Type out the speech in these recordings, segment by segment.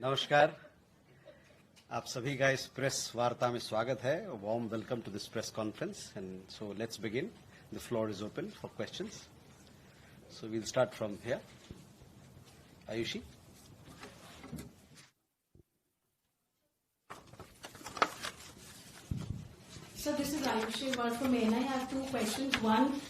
नमस्कार, आप सभी का इस प्रेस वार्ता में स्वागत है. Warm welcome to this press conference. And so let's begin. The floor is open for questions. So we'll start from here. Ayushi. So this is Ayushi from MEA. I have two questions. One,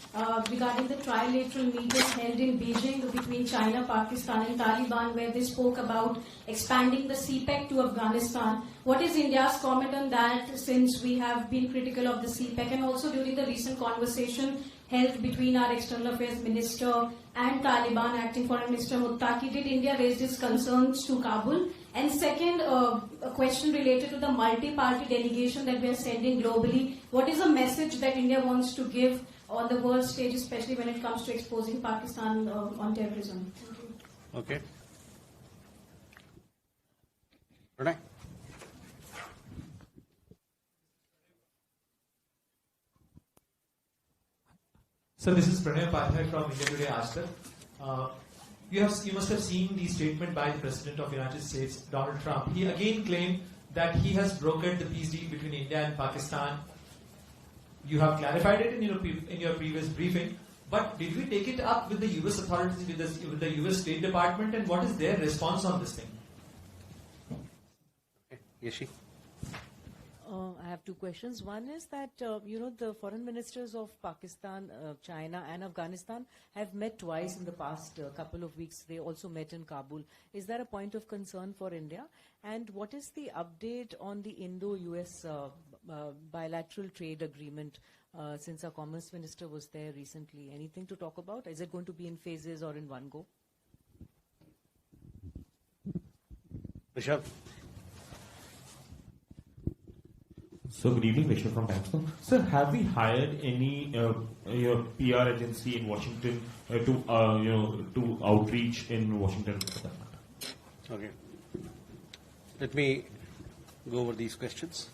regarding the trilateral meeting held in Beijing between China, Pakistan and Taliban, where they spoke about expanding the CPEC to Afghanistan. What is India's comment on that, since we have been critical of the CPEC? And also during the recent conversation held between our External Affairs Minister and Taliban Acting Foreign Minister Muttaqi, did India raise its concerns to Kabul? And second, a question related to the multi-party delegation that we are sending globally. What is the message that India wants to give on the world stage, especially when it comes to exposing Pakistan on terrorism? Thank you. Okay. Pranay. So this is Pranay Upadhyay from India Today Aashtar. You must have seen the statement by the President of the United States, Donald Trump. He again claimed that he has brokered the peace deal between India and Pakistan. You have clarified it in your previous briefing, but did we take it up with the US authorities, with the US State Department, and what is their response on this thing? Okay. Yeshi. I have two questions. One is that, the foreign ministers of Pakistan, China and Afghanistan have met twice in the past couple of weeks. They also met in Kabul. Is there a point of concern for India? And what is the update on the Indo-US bilateral trade agreement, since our commerce minister was there recently? Anything to talk about? Is it going to be in phases or in one go? Rishabh. So good evening, Vishnu from Times. Sir, have we hired any your PR agency in Washington to outreach in Washington for that matter? Okay. Let me go over these questions.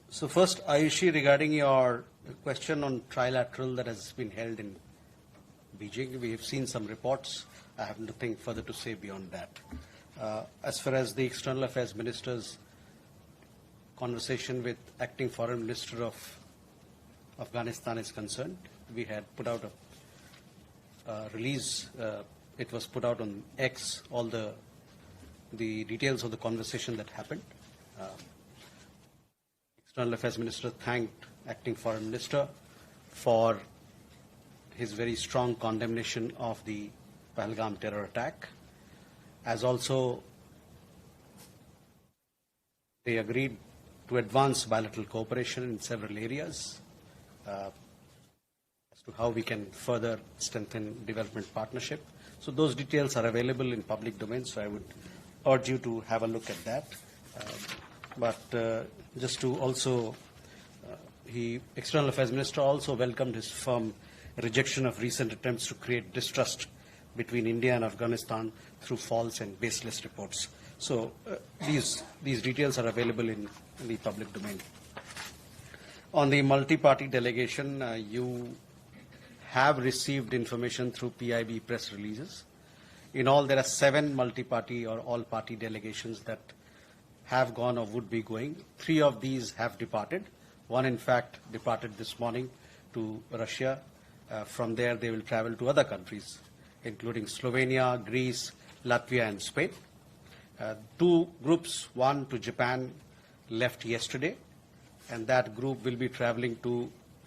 So first, Ayushi, regarding your question on trilateral that has been held in Beijing, we have seen some reports. I have nothing further to say beyond that. As far as the External Affairs Minister's conversation with Acting Foreign Minister of Afghanistan is concerned, we had put out a release. It was put out on X, all the details of the conversation that happened. External Affairs Minister thanked Acting Foreign Minister for his very strong condemnation of the Pahalgam terror attack, as also they agreed to advance bilateral cooperation in several areas, as to how we can further strengthen development partnership. So those details are available in public domain, so I would urge you to have a look at that. But just to also, External Affairs Minister also welcomed his firm rejection of recent attempts to create distrust between India and Afghanistan through false and baseless reports. So these details are available in the public domain. On the multi-party delegation, you have received information through PIB press releases. In all, there are 7 multi-party or all-party delegations that have gone or would be going. 3 of these have departed. One, in fact, departed this morning to Russia. From there, they will travel to other countries, including Slovenia, Greece, Latvia, and Spain. 2 groups, one to Japan, left yesterday, and that group will be traveling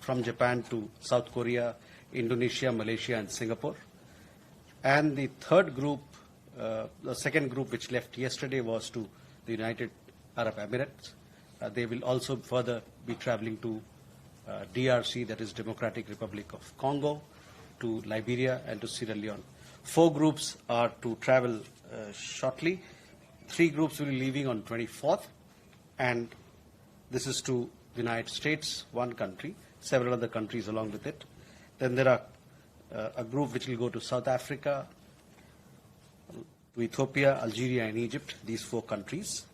from Japan to South Korea, Indonesia, Malaysia, and Singapore. And the third group, the second group which left yesterday, was to the United Arab Emirates. They will also further be traveling to DRC, that is Democratic Republic of Congo, to Liberia, and to Sierra Leone. 4 groups are to travel shortly. 3 groups will be leaving on 24th, and this is to the United States, one country, several other countries along with it. Then there are a group which will go to South Africa, to Ethiopia, Algeria, and Egypt, these 4 countries.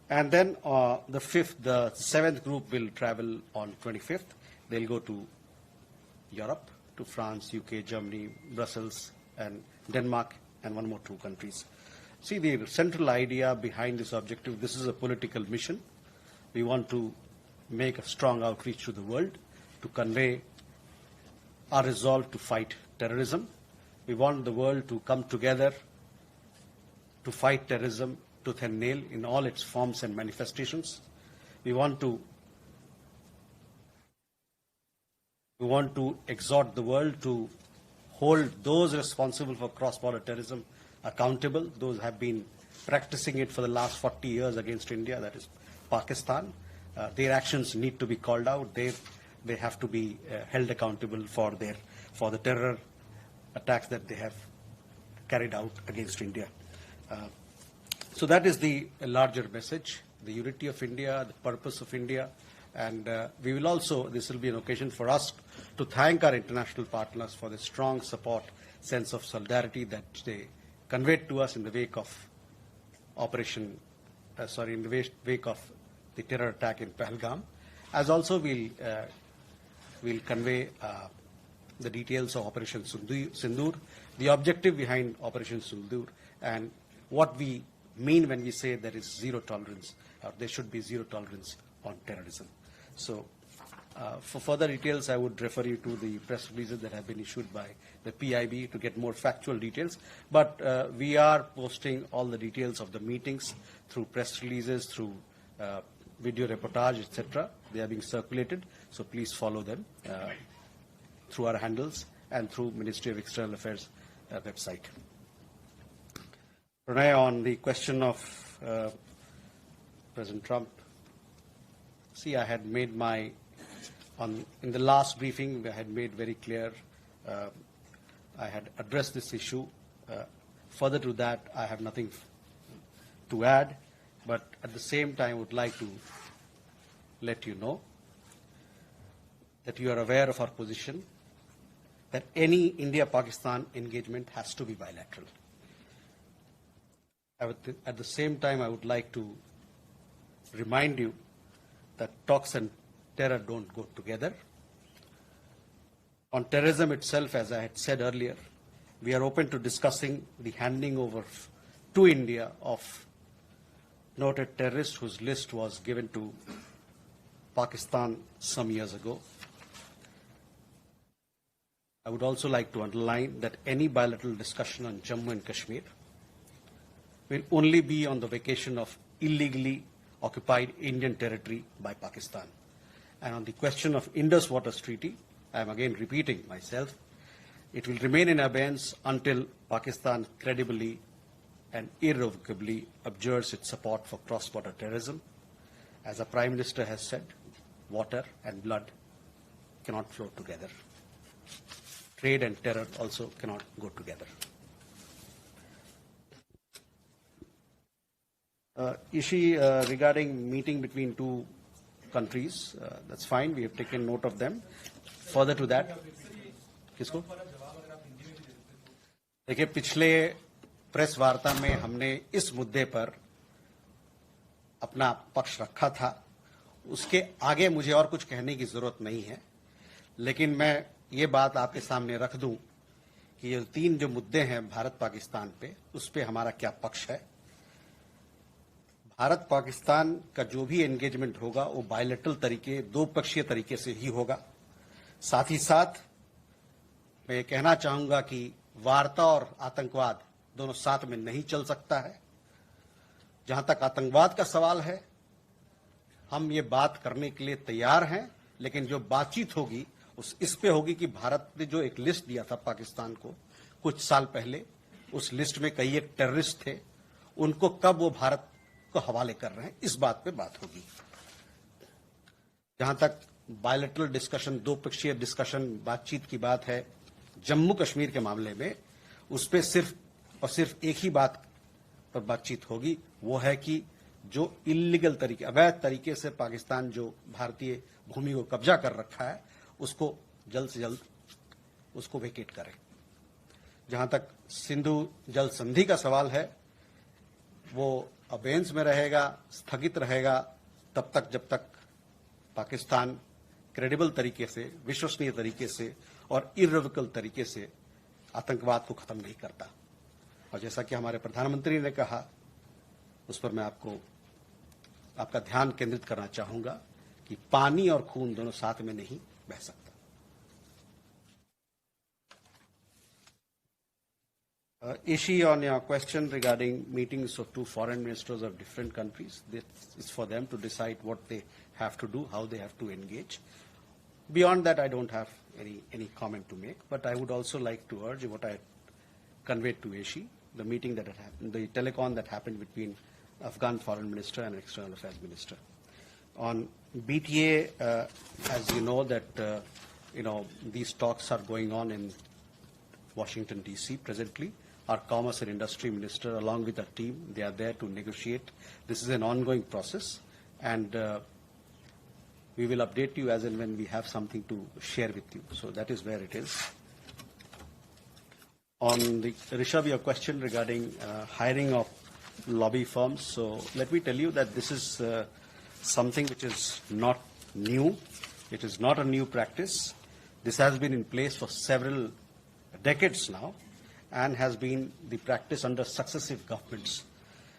And then the 7th group will travel on 25th. They'll go to Europe, to France, UK, Germany, Brussels, and Denmark, and 2 countries. See, the central idea behind this objective, this is a political mission. We want to make a strong outreach to the world to convey our resolve to fight terrorism. We want the world to come together to fight terrorism tooth and nail in all its forms and manifestations. We want to exhort the world to hold those responsible for cross-border terrorism accountable. Those have been practicing it for the last 40 years against India, that is Pakistan. Their actions need to be called out. They have to be held accountable for the terror attacks that they have carried out against India. So that is the larger message, the unity of India, the purpose of India, and we will also, this will be an occasion for us to thank our international partners for the strong support, sense of solidarity that they conveyed to us in the wake of wake of the terror attack in Pahalgam, as also we'll convey the details of Operation Sindoor, the objective behind Operation Sindoor, and what we mean when we say there is zero tolerance, or there should be zero tolerance on terrorism. So, for further details, I would refer you to the press releases that have been issued by the PIB to get more factual details. But we are posting all the details of the meetings through press releases, through video reportage, etc. They are being circulated, so please follow them through our handles and through Ministry of External Affairs website. Pranay, on the question of President Trump, see, I had made in the last briefing, I had made very clear, I had addressed this issue. Further to that, I have nothing to add, but at the same time, I would like to let you know that you are aware of our position, that any India-Pakistan engagement has to be bilateral. At the same time, I would like to remind you that talks and terror don't go together. On terrorism itself, as I had said earlier, we are open to discussing the handing over to India of noted terrorists whose list was given to Pakistan some years ago. I would also like to underline that any bilateral discussion on Jammu and Kashmir will only be on the vacation of illegally occupied Indian territory by Pakistan. And on the question of Indus Waters Treaty, I am again repeating myself, it will remain in abeyance until Pakistan credibly and irrevocably abjures its support for cross-border terrorism. As the Prime Minister has said, water and blood cannot flow together. Trade and terror also cannot go together. Ishi, regarding meeting between two countries, that's fine. We have taken note of them. Further to that, किसको? देखिए, पिछले press वार्ता में हमने इस मुद्दे पर अपना पक्ष रखा था. उसके आगे मुझे और कुछ कहने की जरूरत नहीं है, लेकिन मैं ये बात आपके सामने रख दूं कि ये तीन जो मुद्दे हैं भारत पाकिस्तान पे, उस पे हमारा क्या पक्ष है. भारत पाकिस्तान का जो भी एंगेजमेंट होगा वो बायलैटरल तरीके, दो पक्षीय तरीके से ही होगा. साथ ही साथ मैं ये कहना चाहूंगा कि वार्ता और आतंकवाद दोनों साथ में नहीं चल सकता है. जहां तक आतंकवाद का सवाल है, हम ये बात करने के लिए तैयार हैं, लेकिन जो बातचीत होगी इस पे होगी कि भारत ने जो एक लिस्ट दिया था पाकिस्तान को कुछ साल पहले, उस लिस्ट में कई एक टेररिस्ट थे, उनको कब वो भारत को हवाले कर रहे हैं, इस बात पे बात होगी. जहां तक बायलैटरल डिस्कशन, दो पक्षीय डिस्कशन, बातचीत की बात है जम्मू कश्मीर के मामले में, उस पे सिर्फ और सिर्फ एक ही बात पर बातचीत होगी, वो है कि जो इल्लीगल तरीके, अवैध तरीके से पाकिस्तान जो भारतीय भूमि को कब्जा कर रखा है, उसको जल्द से जल्द उसको वेकेट करें. जहां तक सिंधु जल संधि का सवाल है, वो अबेंस में रहेगा, स्थगित रहेगा तब तक जब तक पाकिस्तान क्रेडिबल तरीके से, विश्वसनीय तरीके से और इर्रेवोकेबल तरीके से आतंकवाद को खत्म नहीं करता. और जैसा कि हमारे प्रधानमंत्री ने कहा, उस पर मैं आपका ध्यान केंद्रित करना चाहूंगा कि पानी और खून दोनों साथ में नहीं बह सकता। Ishi, on your question regarding meetings of two foreign ministers of different countries, this is for them to decide what they have to do, how they have to engage. Beyond that, I don't have any comment to make, but I would also like to urge what I conveyed to Ishi, the meeting that had happened, the telecon that happened between Afghan foreign minister and external affairs minister. On BTA, as you know that, these talks are going on in Washington, D.C. presently. Our Commerce and Industry Minister, along with our team, they are there to negotiate. This is an ongoing process, and we will update you as and when we have something to share with you. So that is where it is. On the Rishabh, your question regarding hiring of lobby firms. So let me tell you that this is something which is not new. It is not a new practice. This has been in place for several decades now, and has been the practice under successive governments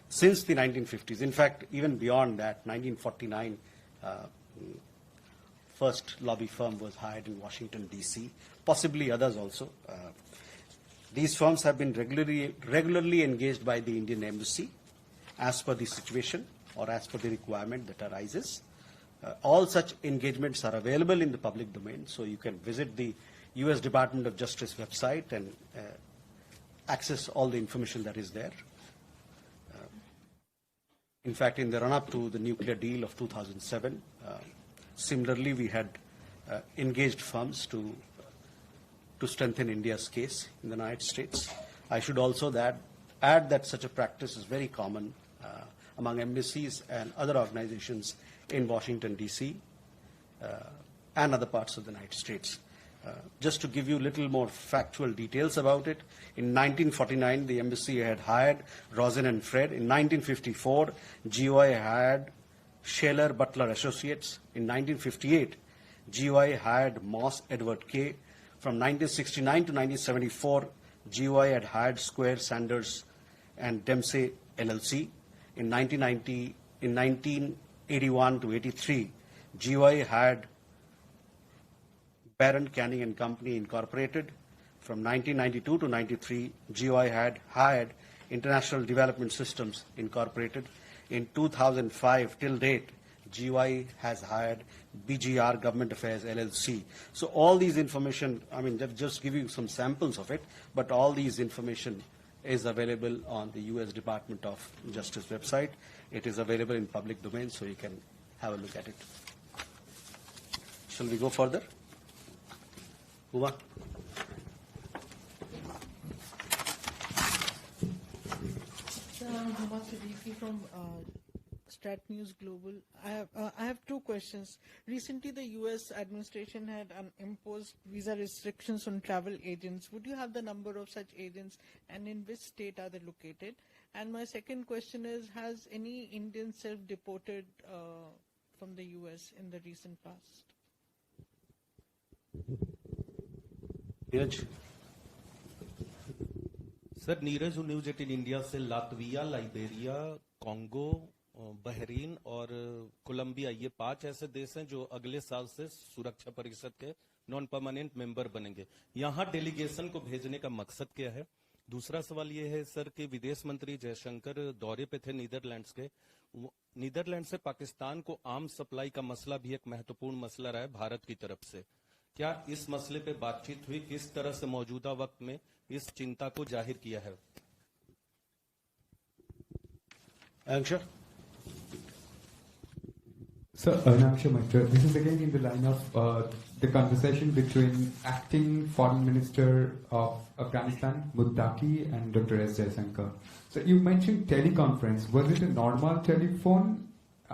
since the 1950s. In fact, even beyond that, 1949, first lobby firm was hired in Washington, D.C., possibly others also. These firms have been regularly engaged by the Indian Embassy as per the situation or as per the requirement that arises. All such engagements are available in the public domain, so you can visit the U.S. Department of Justice website and access all the information that is there. In fact, in the run-up to the nuclear deal of 2007, similarly we had engaged firms to strengthen India's case in the United States. I should also add that such a practice is very common among embassies and other organizations in Washington, D.C. And other parts of the United States. Just to give you a little more factual details about it, in 1949, the embassy had hired Rosen and Fred. In 1954, GOI hired Shaler Butler Associates. In 1958, GOI hired Moss Edward K. From 1969 to 1974, GOI had hired Square Sanders and Dempsey LLC. In 1981 to 83, GOI hired Barron Canning and Company Incorporated. From 1992 to 93, GOI had hired International Development Systems Incorporated. In 2005 till date, GOI has hired BGR Government Affairs LLC. So all these information, I mean, just give you some samples of it, but all these information is available on the U.S. Department of Justice website. It is available in public domain, so you can have a look at it. Shall we go further? Uma? Huma Siddiqui from Strat News Global. I have two questions. Recently, the U.S. administration had imposed visa restrictions on travel agents. Would you have the number of such agents, and in which state are they located? And my second question is, has any Indian self-deported from the U.S. in the recent past? Neeraj? Sir Neeraj news 18 India से Latvia, Liberia, Congo, Bahrain और Colombia, ये 5 ऐसे देश हैं जो अगले साल से सुरक्षा परिषद के नॉन परमानेंट मेंबर बनेंगे। यहाँ डेलीगेशन को भेजने का मकसद क्या है? दूसरा सवाल ये है सर कि विदेश मंत्री जयशंकर दौरे पे थे नीदरलैंड्स के। नीदरलैंड से पाकिस्तान को आर्म्स सप्लाई का मसला भी एक महत्वपूर्ण मसला रहा है भारत की तरफ से। क्या इस मसले पे बातचीत हुई? किस तरह से मौजूदा वक्त में इस चिंता को जाहिर किया है? Answer? So, this is again in the line of the conversation between acting foreign minister of Afghanistan, Muttaqi, and Dr. S. Jaishankar. So you mentioned teleconference. Was it a normal telephone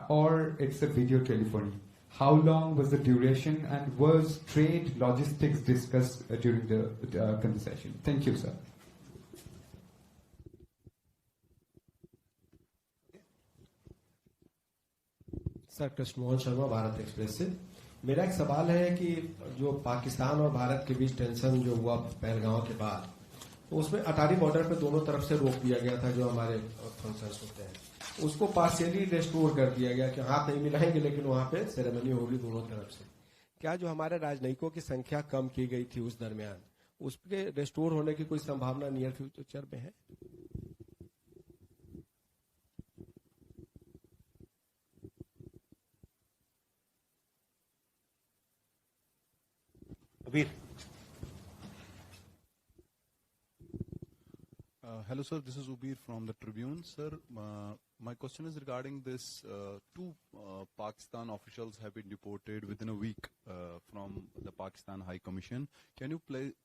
or it's a video telephony? How long was the duration, and was trade logistics discussed during the conversation? Thank you, sir. Sir Krishnamohan Sharma, Bharat express से। मेरा एक सवाल है कि जो पाकिस्तान और भारत के बीच tension जो हुआ पहलगांव के बाद, तो उसमें अटारी बॉर्डर पे दोनों तरफ से रोक दिया गया था जो हमारे फंक्शंस होते हैं, उसको पार्शियली रेस्टोर कर दिया गया कि हाथ नहीं मिलाएंगे लेकिन वहां पे सेरेमनी होगी दोनों तरफ से। क्या जो हमारे राजनयिकों की संख्या कम की गई थी उस दरमियान, उसके रेस्टोर होने की कोई संभावना नियर फ्यूचर में है? अबीर। Hello, sir. This is Ubir from the Tribune. Sir, my question is regarding this. Two Pakistan officials have been deported within a week from the Pakistan High Commission. Can you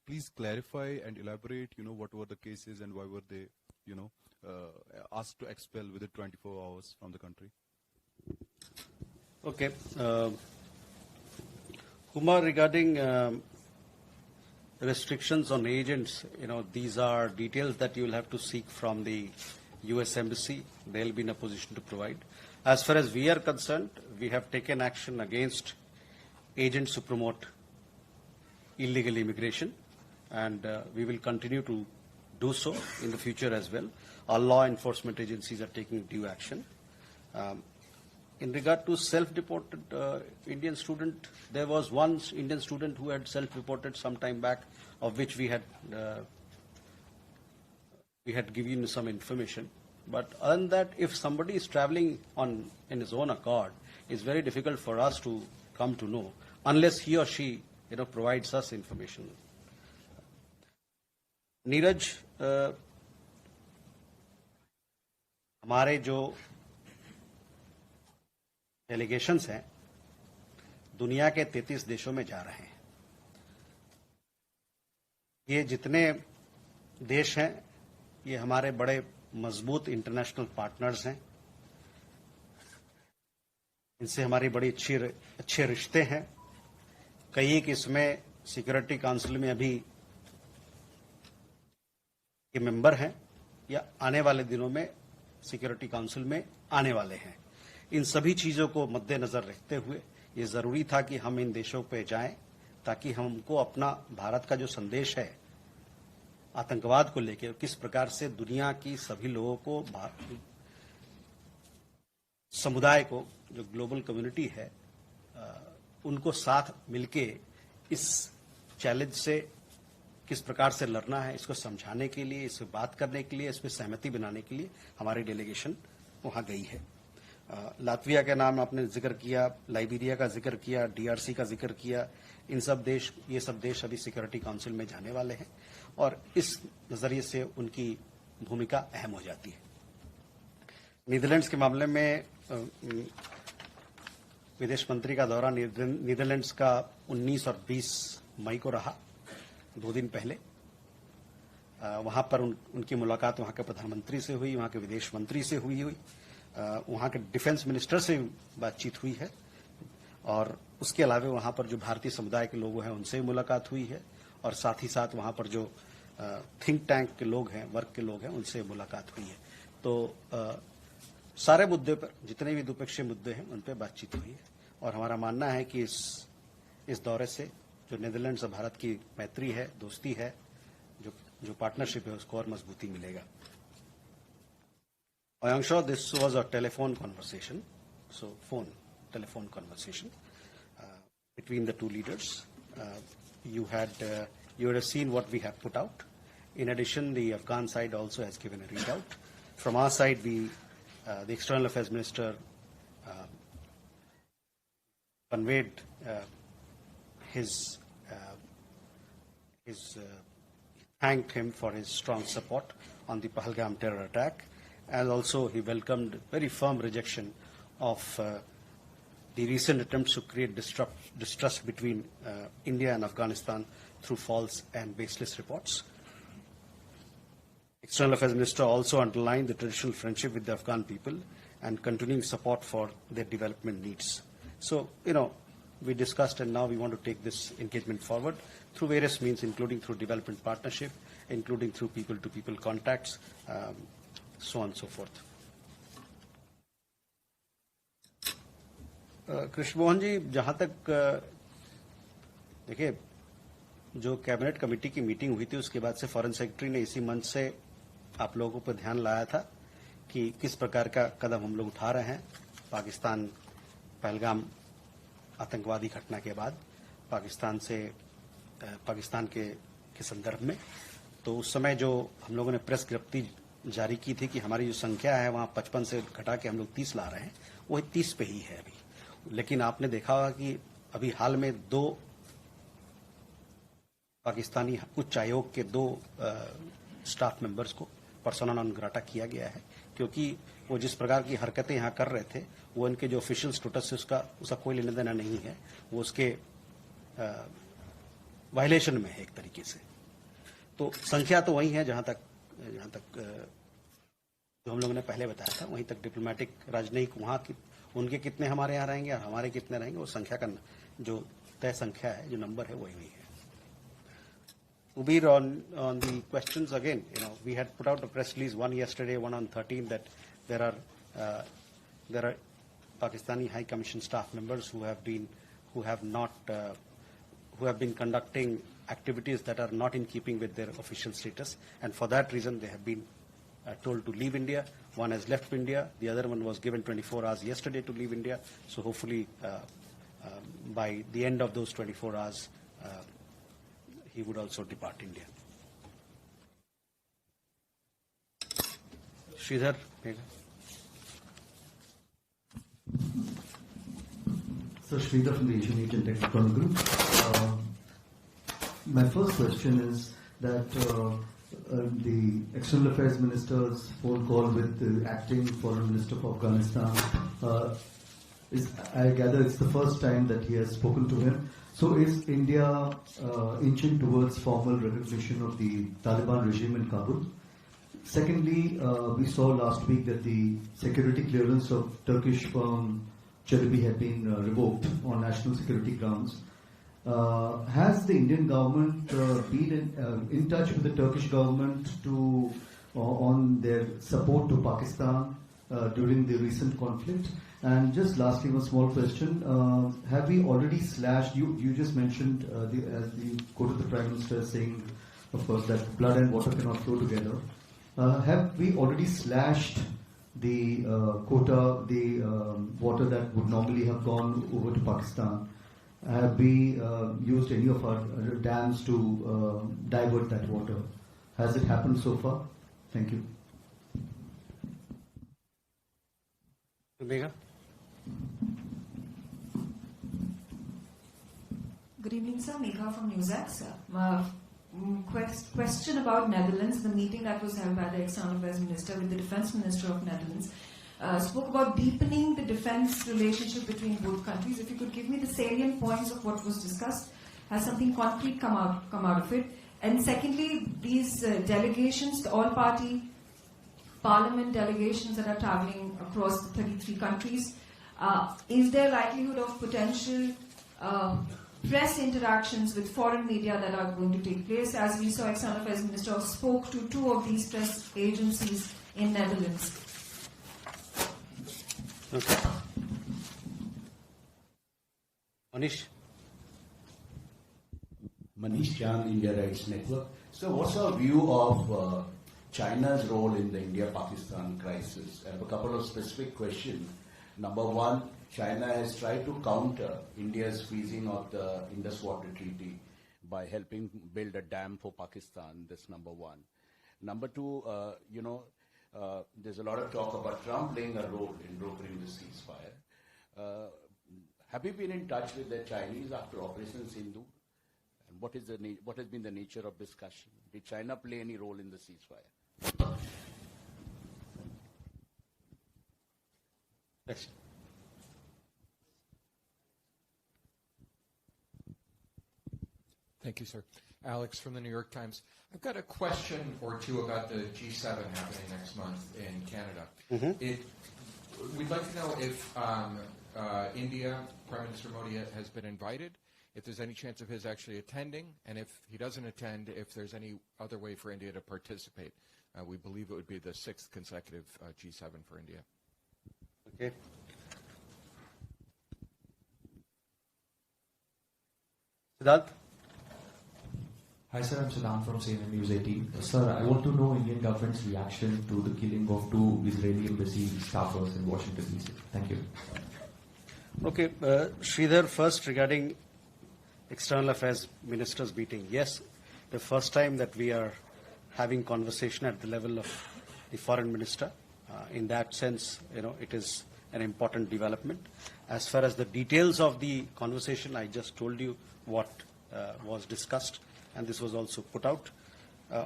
please clarify and elaborate, what were the cases and why were they, asked to expel within 24 hours from the country? Okay. Kumar, regarding restrictions on agents, these are details that you will have to seek from the US Embassy. They'll be in a position to provide. As far as we are concerned, we have taken action against agents who promote illegal immigration, and we will continue to do so in the future as well. Our law enforcement agencies are taking due action. In regard to self-reported Indian student, there was one Indian student who had self-reported some time back, of which we had given you some information. But other than that, if somebody is traveling in his own accord, it's very difficult for us to come to know unless he or she provides us information. Neeraj, हमारे जो delegations हैं दुनिया के 33 देशों में जा रहे हैं। ये जितने देश हैं ये हमारे बड़े मजबूत इंटरनेशनल पार्टनर्स हैं, इनसे हमारी बड़ी अच्छे रिश्ते हैं। कई एक इसमें सिक्योरिटी काउंसिल में अभी ये मेंबर हैं या आने वाले दिनों में सिक्योरिटी काउंसिल में आने वाले हैं। इन सभी चीजों को मद्देनजर रखते हुए ये जरूरी था कि हम इन देशों पे जाएं ताकि हमको अपना भारत का जो संदेश है आतंकवाद को लेकर, किस प्रकार से दुनिया की सभी लोगों को, समुदाय को, जो ग्लोबल कम्युनिटी है, उनको साथ मिलके इस चैलेंज से किस प्रकार से लड़ना है, इसको समझाने के लिए, इस पे बात करने के लिए, इस पे सहमति बनाने के लिए हमारी डेलीगेशन वहां गई है। लातविया के नाम आपने जिक्र किया, लाइबेरिया का जिक्र किया, डीआरसी का जिक्र किया। ये सब देश अभी सिक्योरिटी काउंसिल में जाने वाले हैं और इस नजरिए से उनकी भूमिका अहम हो जाती है। नीदरलैंड्स के मामले में विदेश मंत्री का दौरा नीदरलैंड्स का 19 और 20 मई को रहा, 2 दिन पहले। वहां पर उनकी मुलाकात वहां के प्रधानमंत्री से हुई, वहां के विदेश मंत्री से हुई, वहां के डिफेंस मिनिस्टर से बातचीत हुई है और उसके अलावा वहां पर जो भारतीय समुदाय के लोग हैं उनसे मुलाकात हुई है और साथ ही साथ वहां पर जो थिंक टैंक के लोग हैं, वर्क के लोग हैं, उनसे मुलाकात हुई है। तो सारे मुद्दे पर, जितने भी द्विपक्षीय मुद्दे हैं, उन पर बातचीत हुई है और हमारा मानना है कि इस दौरे से जो नीदरलैंड्स और भारत की मैत्री है, दोस्ती है, जो पार्टनरशिप है, उसको और मजबूती मिलेगा। I am sure this was a telephone conversation, telephone conversation between the two leaders. You would have seen what we have put out. In addition, the Afghan side also has given a readout. From our side, the External Affairs Minister conveyed his thanked him for his strong support on the Pahalgam terror attack, and also he welcomed very firm rejection of the recent attempts to create distrust between India and Afghanistan through false and baseless reports. External Affairs Minister also underlined the traditional friendship with the Afghan people and continuing support for their development needs. So, we discussed and now we want to take this engagement forward through various means, including through development partnership, including through people-to-people contacts, so on and so forth. Krishna Mohan ji, जहां तक देखिए जो cabinet committee की meeting हुई थी उसके बाद से फॉरेन सेक्रेटरी ने इसी मंच से आप लोगों पर ध्यान लाया था कि किस प्रकार का कदम हम लोग उठा रहे हैं पाकिस्तान पहलगाम आतंकवादी घटना के बाद पाकिस्तान के संदर्भ में। तो उस समय जो हम लोगों ने प्रेस विज्ञप्ति जारी की थी कि हमारी जो संख्या है वहां 55 से घटा के हम लोग 30 ला रहे हैं, वही 30 पे ही है अभी। लेकिन आपने देखा होगा कि अभी हाल में 2 पाकिस्तानी उच्च आयोग के 2 स्टाफ मेंबर्स को पर्सोना नॉन ग्राटा किया गया है, क्योंकि वो जिस प्रकार की हरकतें यहाँ कर रहे थे वो इनके जो ऑफिशियल स्टेटस है उसका कोई लेना देना नहीं है, वो उसके वायलेशन में है एक तरीके से। तो संख्या तो वही है जहां तक जो हम लोगों ने पहले बताया था, वहीं तक डिप्लोमेटिक राजनयिक वहां की उनके कितने हमारे यहाँ रहेंगे और हमारे कितने रहेंगे, वो संख्या का जो तय संख्या है, जो नंबर है, वही है। Ubir, on the questions again, we had put out a press release, one yesterday, one on 13, that there are Pakistani High Commission staff members who have been conducting activities that are not in keeping with their official status, and for that reason they have been told to leave India. One has left India, the other one was given 24 hours yesterday to leave India. So hopefully by the end of those 24 hours, he would also depart India. Sridhar, So Sridhar from the Asian Agent Technical Group. My first question is that the External Affairs Minister's phone call with the acting Foreign Minister of Afghanistan I gather it's the first time that he has spoken to him. So is India inching towards formal recognition of the Taliban regime in Kabul? Secondly, we saw last week that the security clearance of Turkish firm Credibly had been revoked on national security grounds. Has the Indian government been in touch with the Turkish government on their support to Pakistan during the recent conflict? And just lastly, one small question. Have we already slashed, you just mentioned, as the quote of the Prime Minister saying, of course, that blood and water cannot flow together. Have we already slashed the quota, the water that would normally have gone over to Pakistan? Have we used any of our dams to divert that water? Has it happened so far? Thank you. Omega. Good evening, sir. Megha from NewsX. Question about Netherlands. The meeting that was held by the External Affairs Minister with the Defense Minister of Netherlands spoke about deepening the defense relationship between both countries. If you could give me the salient points of what was discussed, has something concrete come out of it? And secondly, these delegations, the all-party parliament delegations that are traveling across the 33 countries, is there likelihood of potential press interactions with foreign media that are going to take place? As we saw, External Affairs Minister spoke to 2 of these press agencies in Netherlands. Okay. Manish. Manish Chand, India Rights Network. So what's our view of China's role in the India-Pakistan crisis? I have a couple of specific questions. Number one, China has tried to counter India's freezing of the Indus Waters Treaty by helping build a dam for Pakistan. That's number one. Number two, there's a lot of talk about Trump playing a role in brokering the ceasefire. Have you been in touch with the Chinese after Operation Sindhu? And what has been the nature of discussion? Did China play any role in the ceasefire? Next. Thank you, sir. Alex from the New York Times. I've got a question or two about the G7 happening next month in Canada. Mm-hmm. We'd like to know if India, Prime Minister Modi, has been invited, if there's any chance of his actually attending, and if he doesn't attend, if there's any other way for India to participate. We believe it would be the 6th consecutive G7 for India. Okay. Siddharth? Hi sir, I'm Saddam from CNN News 18. Sir, I want to know Indian government's reaction to the killing of 2 Israeli embassy staffers in Washington DC. Thank you. Okay, Sridhar, first regarding External Affairs Ministers meeting. Yes, the first time that we are having conversation at the level of the Foreign Minister. In that sense, it is an important development. As far as the details of the conversation, I just told you what was discussed, and this was also put out.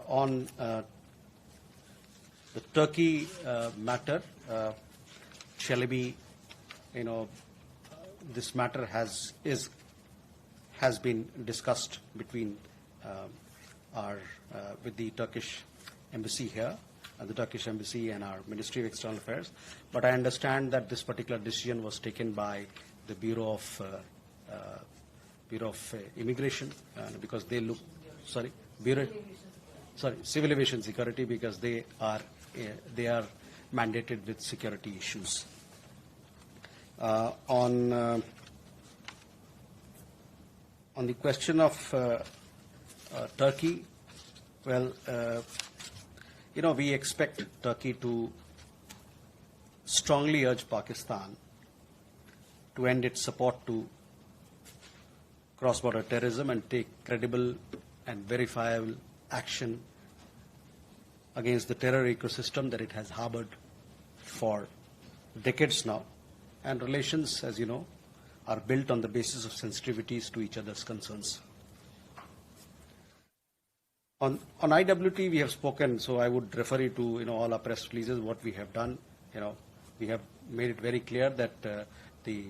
On the Turkey matter, Shalabi, this matter has been discussed between with the Turkish embassy here, the Turkish embassy and our Ministry of External Affairs. But I understand that this particular decision was taken by the Bureau of Immigration because they look, Civil Aviation Security, because they are mandated with security issues. On the question of Turkey, well, we expect Turkey to strongly urge Pakistan to end its support to cross-border terrorism and take credible and verifiable action against the terror ecosystem that it has harbored for decades now. And relations, as you know, are built on the basis of sensitivities to each other's concerns. On IWT, we have spoken, so I would refer you to all our press releases, what we have done. We have made it very clear that the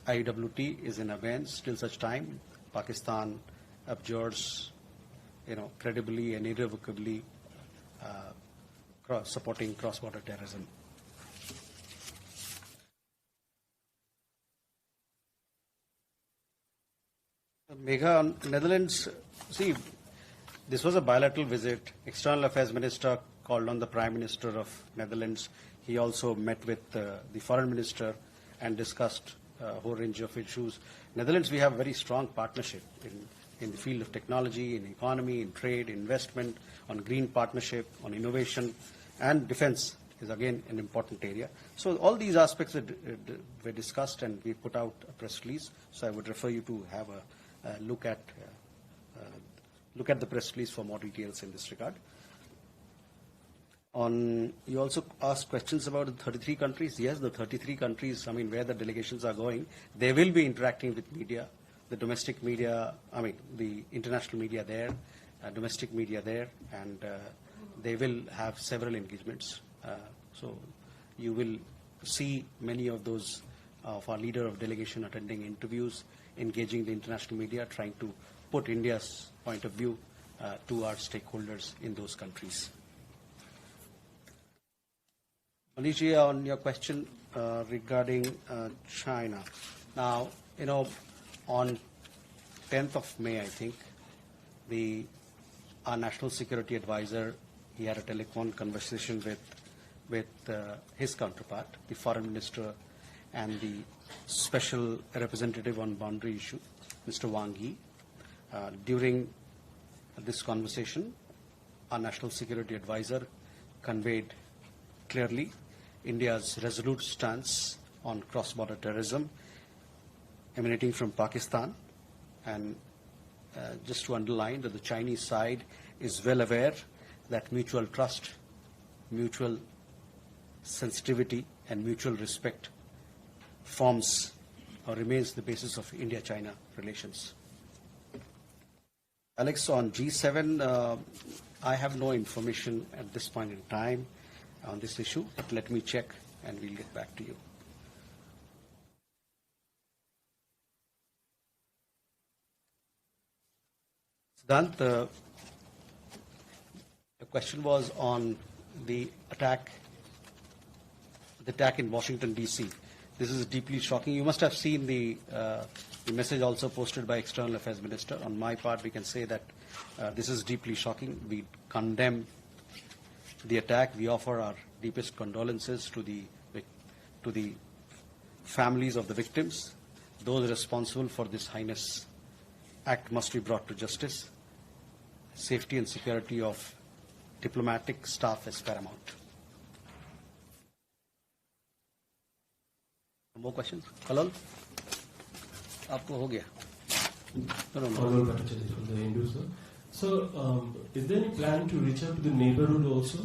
IWT is in abeyance till such time Pakistan abjures, credibly and irrevocably supporting cross-border terrorism. Megha, on Netherlands, see, this was a bilateral visit. External Affairs Minister called on the Prime Minister of Netherlands. He also met with the Foreign Minister and discussed a whole range of issues. Netherlands, we have a very strong partnership in the field of technology, in economy, in trade, investment, on green partnership, on innovation, and defense is again an important area. So all these aspects were discussed, and we put out a press release. So I would refer you to have a look at the press release for more details in this regard. You also asked questions about the 33 countries. Yes, the 33 countries, where the delegations are going, they will be interacting with media, the domestic media, the international media there, domestic media there, and they will have several engagements. So you will see many of those of our leader of delegation attending interviews, engaging the international media, trying to put India's point of view to our stakeholders in those countries. Manish, on your question regarding China. Now, on 10th of May, I think, our National Security Advisor, he had a telephone conversation with his counterpart, the Foreign Minister and the Special Representative on Boundary Issue, Mr. Wang Yi. During this conversation, our National Security Advisor conveyed clearly India's resolute stance on cross-border terrorism emanating from Pakistan, and just to underline that the Chinese side is well aware that mutual trust, mutual sensitivity and mutual respect forms or remains the basis of India-China relations. Alex, on G7, I have no information at this point in time on this issue, but let me check and we'll get back to you. Siddhant, the question was on the attack in Washington, D.C. This is deeply shocking. You must have seen the message also posted by External Affairs Minister. On my part, we can say that this is deeply shocking. We condemn the attack. We offer our deepest condolences to the families of the victims. Those responsible for this heinous act must be brought to justice. safety and security of diplomatic staff is paramount. More questions? Kalol? आपको हो गया? No. Kalol Bhattacharya from the Indus. So, is there any plan to reach out to the neighborhood also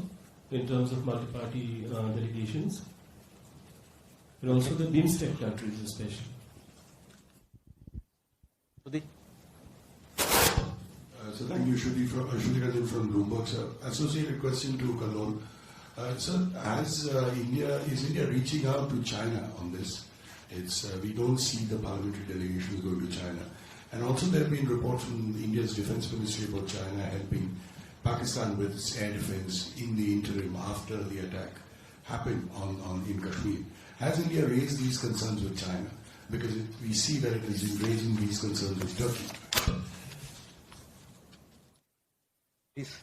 in terms of multi-party delegations? And also the BIMSTEC countries especially? So thank you, Shruti Rajan from Bloomberg, sir. Associated question to Kalol. Sir, is India reaching out to China on this? We don't see the parliamentary delegations going to China. And also there have been reports from India's defense ministry about China helping Pakistan with its air defense in the interim after the attack happened in Kashmir. Has India raised these concerns with China? Because we see that it has been raising these concerns with Turkey. Please.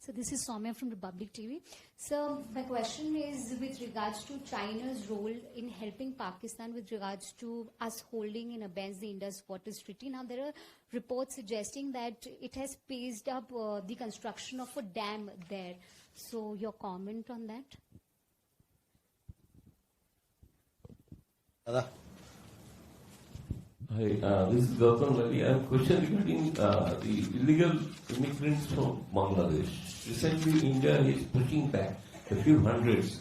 So this is Soumya from Republic TV. So my question is with regards to China's role in helping Pakistan with regards to us holding in abeyance the Indus Waters Treaty. Now there are reports suggesting that it has paced up the construction of a dam there. So your comment on that? Hi, this is Gautam Gali. I have a question regarding the illegal immigrants from Bangladesh. Recently, India is pushing back a few hundreds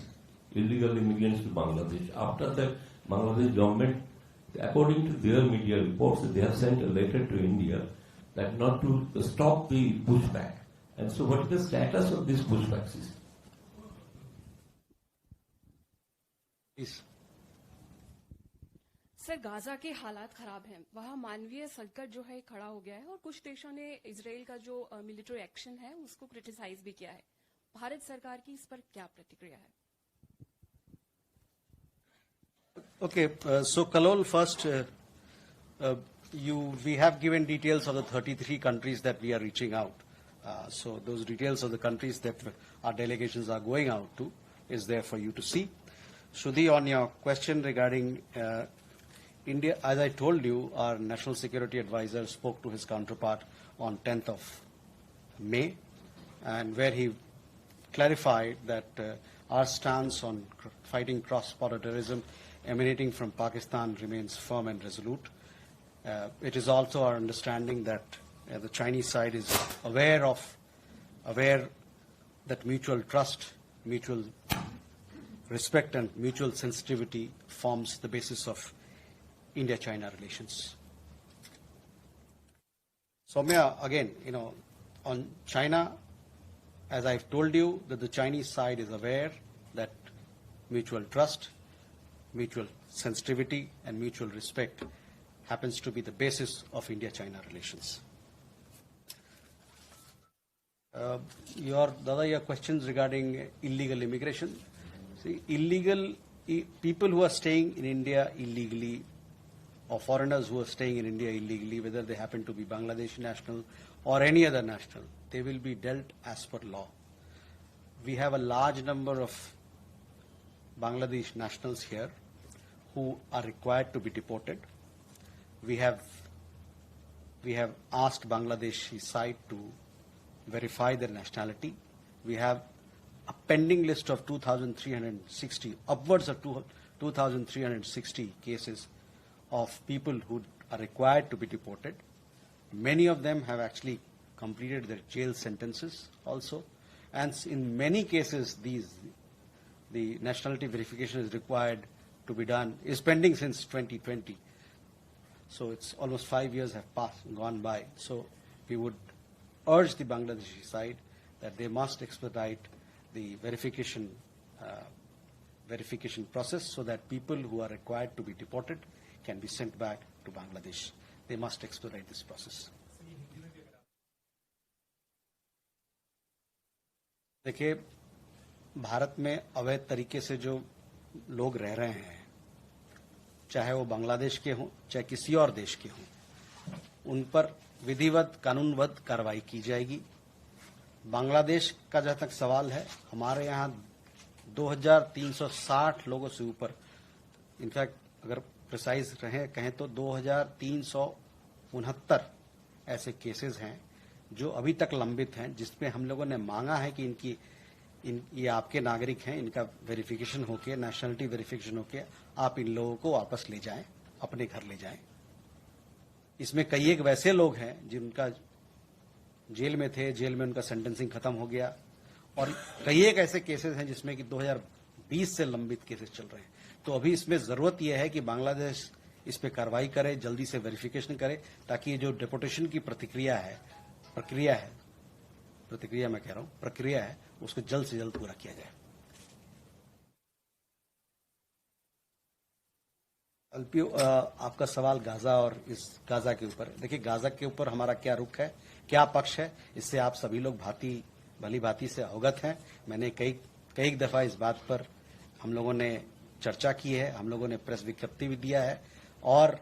illegal immigrants to Bangladesh. After that, Bangladesh government, according to their media reports, they have sent a letter to India that not to stop the pushback. And so, what is the status of this pushback system? Please. Sir Gaza के हालात खराब हैं, वहाँ मानवीय संकट जो है खड़ा हो गया है और कुछ देशों ने इजराइल का जो मिलिट्री एक्शन है उसको क्रिटिसाइज भी किया है. भारत सरकार की इस पर क्या प्रतिक्रिया है? Okay, so Kalol, first, we have given details of the 33 countries that we are reaching out. So those details of the countries that our delegations are going out to is there for you to see. Shruti, on your question regarding India, as I told you, our National Security Advisor spoke to his counterpart on 10th of May, and where he clarified that our stance on fighting cross-border terrorism emanating from Pakistan remains firm and resolute. It is also our understanding that the Chinese side is aware that mutual trust, mutual respect and mutual sensitivity forms the basis of India-China relations. Soumya, again, on China, as I've told you, that the Chinese side is aware that mutual trust, mutual sensitivity and mutual respect happens to be the basis of India-China relations. Your questions regarding illegal immigration. See, people who are staying in India illegally, or foreigners who are staying in India illegally, whether they happen to be Bangladeshi national or any other national, they will be dealt as per law. We have a large number of Bangladesh nationals here who are required to be deported. We have asked Bangladeshi side to verify their nationality. We have a pending list of 2,360, upwards of 2,360 cases of people who are required to be deported. Many of them have actually completed their jail sentences also. And in many cases, the nationality verification is required to be done, is pending since 2020. So it's almost 5 years have gone by. So we would urge the Bangladeshi side that they must expedite the verification process so that people who are required to be deported can be sent back to Bangladesh. They must expedite this process. देखिए, भारत में अवैध तरीके से जो लोग रह रहे हैं, चाहे वो बांग्लादेश के हों, चाहे किसी और देश के हों, उन पर विधिवत कानूनबद्ध कार्रवाई की जाएगी. बांग्लादेश का जहां तक सवाल है, हमारे यहाँ 2,360 लोगों से ऊपर, इनफैक्ट अगर प्रिसाइज कहें तो 2,369 ऐसे केसेस हैं जो अभी तक लंबित हैं, जिसमें हम लोगों ने मांगा है कि ये आपके नागरिक हैं, इनका वेरिफिकेशन होके, नेशनलिटी वेरिफिकेशन होके आप इन लोगों को वापस ले जाएं, अपने घर ले जाएं। इसमें कई एक वैसे लोग हैं जिनका जेल में थे, जेल में उनका सेंटेंसिंग खत्म हो गया, और कई एक ऐसे केसेस हैं जिसमें कि 2020 से लंबित केसेस चल रहे हैं। तो अभी इसमें जरूरत यह है कि बांग्लादेश इस पे कार्रवाई करे, जल्दी से वेरिफिकेशन करे, ताकि ये जो डिपोर्टेशन की प्रक्रिया है उसको जल्द से जल्द पूरा किया जाए। अल्पियो, आपका सवाल गाजा और इस गाजा के ऊपर। देखिए, गाजा के ऊपर हमारा क्या रुख है, क्या पक्ष है, इससे आप सभी लोग भली भांति से अवगत हैं। मैंने कई दफा इस बात पर हम लोगों ने चर्चा की है, हम लोगों ने प्रेस विज्ञप्ति भी दिया है, और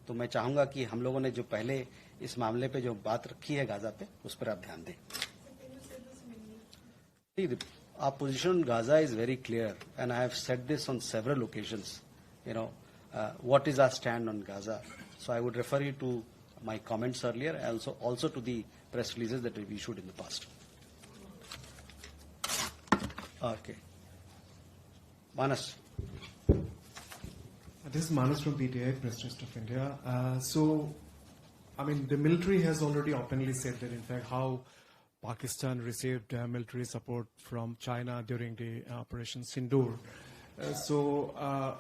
तो मैं चाहूंगा कि हम लोगों ने जो पहले इस मामले पे जो बात रखी है गाजा पे, उस पर आप ध्यान दें। Our position on Gaza is very clear, and I have said this on several occasions. What is our stand on Gaza? So I would refer you to my comments earlier, also to the press releases that we issued in the past. Okay. Manas. This is Manas from PTI, Press Trust of India. The military has already openly said that, in fact, how Pakistan received military support from China during the Operation Sindoor.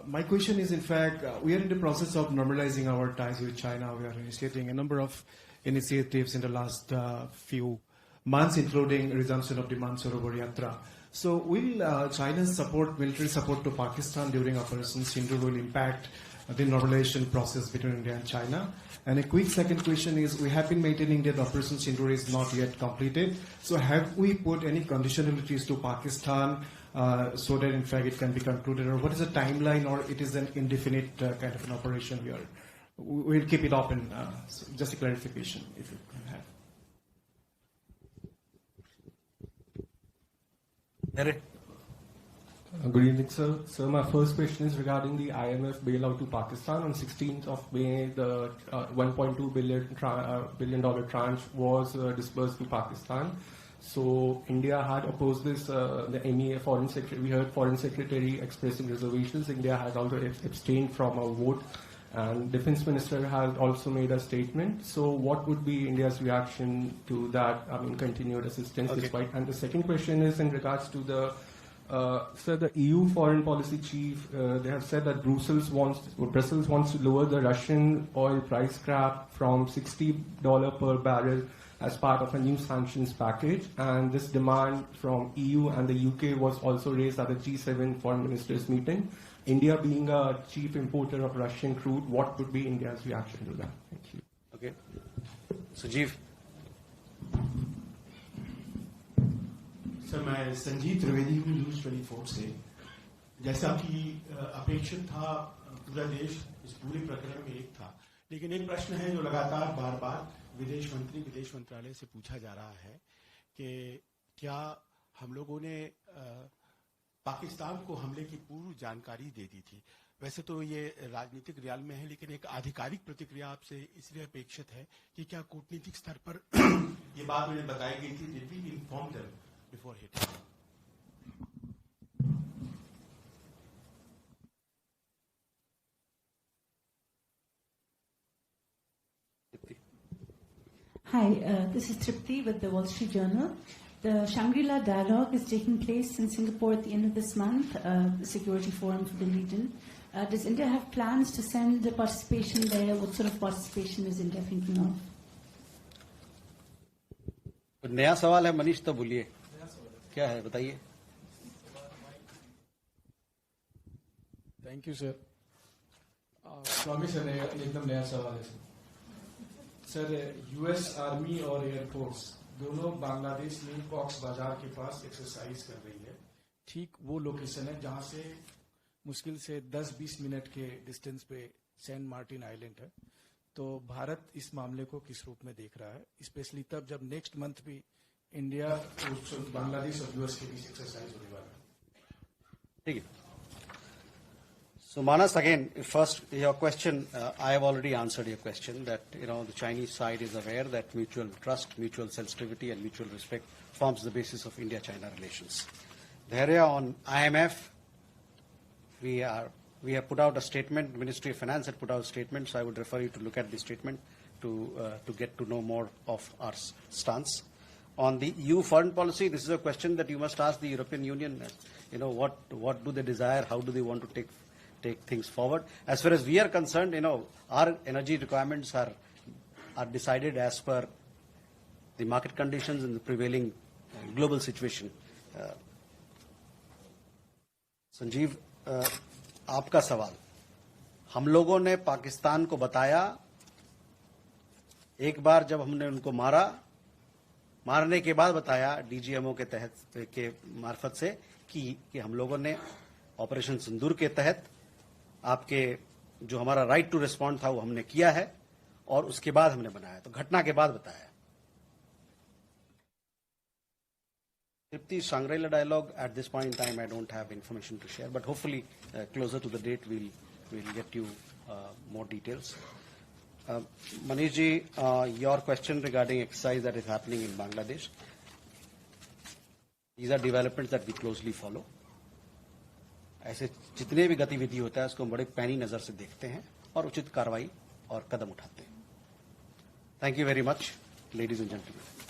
My question is, in fact, we are in the process of normalizing our ties with China. We are initiating a number of initiatives in the last few months, including resumption of the Mansarovar Yatra. So will China's military support to Pakistan during Operation Sindoor will impact the normalization process between India and China? And a quick second question is, we have been maintaining that Operation Sindoor is not yet completed. So have we put any conditionalities to Pakistan so that in fact it can be concluded? Or what is the timeline, or it is an indefinite kind of an operation here? We'll keep it open. So just a clarification, if you can have. Good evening, sir. Sir, my first question is regarding the IMF bailout to Pakistan. On 16th of May, the $1.2 billion tranche was disbursed to Pakistan. So India had opposed this. The MEA Foreign Secretary, we heard Foreign Secretary expressing reservations. India has also abstained from a vote, and Defense Minister has also made a statement. So what would be India's reaction to that? Continued assistance despite. And the second question is in regards to the the EU foreign policy chief, they have said that Brussels wants to lower the Russian oil price cap from $60 per barrel as part of a new sanctions package. And this demand from EU and the UK was also raised at the G7 foreign ministers meeting. India being a chief importer of Russian crude, what would be India's reaction to that? Thank you. Okay. Sujeev. Sir, मैं संजीव त्रिवेदी हूँ news 24 से। जैसा कि अपेक्षित था, पूरा देश इस पूरे प्रकरण में एक था, लेकिन एक प्रश्न है जो लगातार बार बार विदेश मंत्रालय से पूछा जा रहा है कि क्या हम लोगों ने पाकिस्तान को हमले की पूर्व जानकारी दे दी थी। वैसे तो ये राजनीतिक रियाल में है, लेकिन एक आधिकारिक प्रतिक्रिया आपसे इसलिए अपेक्षित है कि क्या कूटनीतिक स्तर पर ये बात उन्हें बताई गई थी, did we inform them before hitting? Hi, this is Tripti with the Wall Street Journal. The Shangri-La Dialogue is taking place in Singapore at the end of this month, the Security Forum for the region. Does India have plans to send the participation there? What sort of participation is India thinking of? नया सवाल है मनीष, तो बोलिए क्या है, बताइए। Thank you sir. Swami sir, एकदम नया सवाल है सर। यूएस आर्मी और एयरफोर्स दोनों बांग्लादेश में कॉक्स बाजार के पास एक्सरसाइज कर रही है। ठीक वो लोकेशन है जहां से मुश्किल से 10-20 मिनट के डिस्टेंस पे सेंट मार्टिन आइलैंड है। तो भारत इस मामले को किस रूप में देख रहा है, स्पेशली तब जब नेक्स्ट मंथ भी इंडिया बांग्लादेश और यूएस के बीच एक्सरसाइज होने वाला है। ठीक है। So Manas, again, first your question, I have already answered your question that, the Chinese side is aware that mutual trust, mutual sensitivity and mutual respect forms the basis of India-China relations. The area on IMF, we have put out a statement, Ministry of Finance had put out a statement, so I would refer you to look at the statement to get to know more of our stance. On the EU foreign policy, this is a question that you must ask the European Union. What do they desire? How do they want to take things forward? As far as we are concerned, our energy requirements are decided as per the market conditions and the prevailing global situation. Sanjeev, आपका सवाल, हम लोगों ने पाकिस्तान को बताया एक बार जब हमने उनको मारने के बाद बताया डीजीएमओ के तहत के मार्फत से कि हम लोगों ने ऑपरेशन सिंदूर के तहत आपके जो हमारा राइट टू रिस्पॉन्ड था वो हमने किया है और उसके बाद हमने बनाया, तो घटना के बाद बताया. Tripti, Shangri-La dialogue, at this point in time I don't have information to share, but hopefully closer to the date we'll get you more details. Manish ji, your question regarding exercise that is happening in Bangladesh, these are developments that we closely follow. ऐसे जितने भी गतिविधि होता है उसको बड़े पैनी नजर से देखते हैं और उचित कार्रवाई और कदम उठाते हैं. Thank you very much, ladies and gentlemen.